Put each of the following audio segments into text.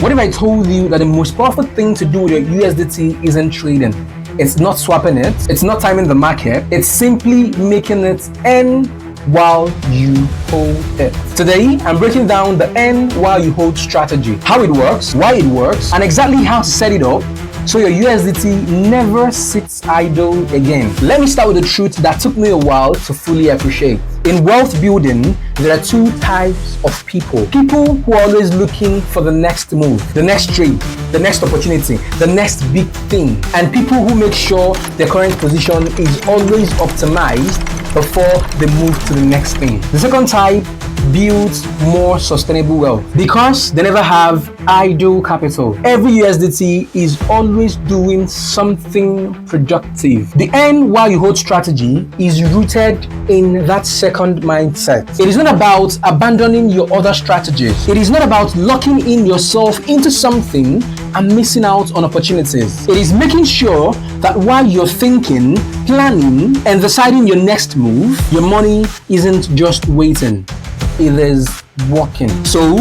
What if I told you that the most powerful thing to do with your USDT isn't trading? It's not swapping it, it's not timing the market, it's simply making it earn while you hold it. Today, I'm breaking down the earn while you hold strategy, how it works, why it works, and exactly how to set it up so your USDT never sits idle again. Let me start with the truth that took me a while to fully appreciate. In wealth building, there are two types of people. People who are always looking for the next move, the next trade, the next opportunity, the next big thing. And people who make sure their current position is always optimized before they move to the next thing. The second type builds more sustainable wealth because they never have idle capital. Every USDT is always doing something productive. The earn while you hold strategy is rooted in that second mindset. It is not about abandoning your other strategies. It is not about locking in yourself into something and missing out on opportunities. It is making sure that while you're thinking, planning, and deciding your next move, your money isn't just waiting. It is working. So,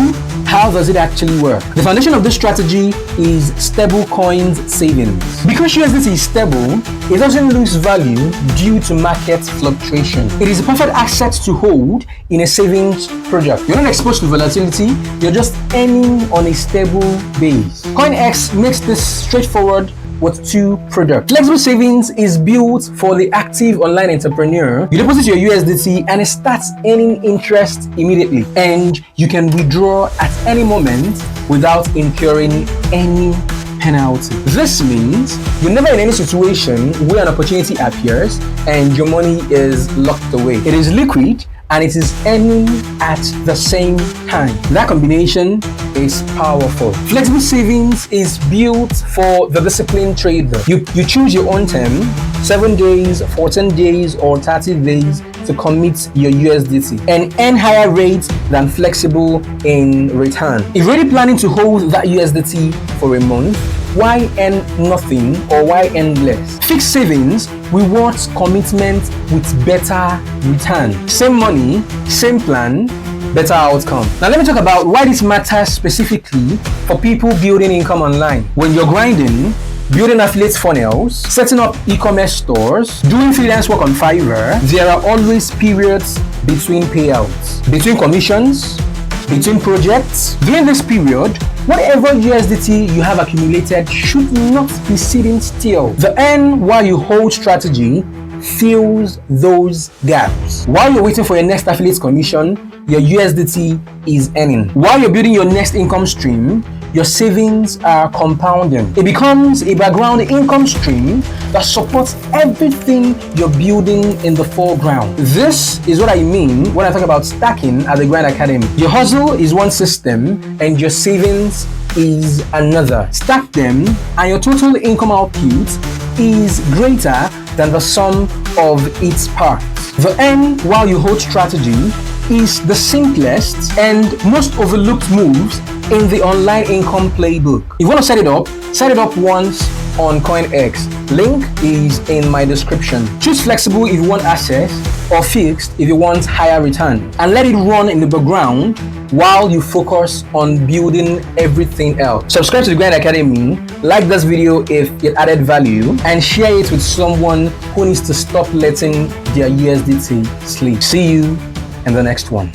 how does it actually work? The foundation of this strategy is stable coins savings. Because USDT is stable, it doesn't lose value due to market fluctuation. It is a perfect asset to hold in a savings project. You're not exposed to volatility, you're just earning on a stable base. CoinEx makes this straightforward with two products. Flexible Savings is built for the active online entrepreneur. You deposit your USDT and it starts earning interest immediately, and you can withdraw at any moment without incurring any penalty. This means you're never in any situation where an opportunity appears and your money is locked away. It is liquid and it is earning at the same time. That combination is powerful. Flexible Savings is built for the disciplined trader. You choose your own term, 7 days, 14 days, or 30 days to commit your USDT and earn higher rates than flexible in return. If you're already planning to hold that USDT for a month, why earn nothing or why earn less? Fixed savings rewards commitment with better return. Same money, same plan, better outcome. Now let me talk about why this matters specifically for people building income online. When you're grinding, building affiliate funnels, setting up e-commerce stores, doing freelance work on Fiverr, there are always periods between payouts, between commissions, between projects. During this period, whatever USDT you have accumulated should not be sitting still. The earn while you hold strategy fills those gaps. While you're waiting for your next affiliate commission, your USDT is earning. While you're building your next income stream, your savings are compounding. It becomes a background income stream that supports everything you're building in the foreground. This is what I mean when I talk about stacking at the Grind Academy. Your hustle is one system and your savings is another. Stack them and your total income output is greater than the sum of its parts. The earn while you hold strategy is the simplest and most overlooked moves in the online income playbook. If you want to set it up once on CoinEx. Link is in my description. Choose flexible if you want access, or fixed if you want higher return, and let it run in the background while you focus on building everything else. Subscribe to the Grind Academy, like this video if it added value, and share it with someone who needs to stop letting their USDT sleep. See you in the next one.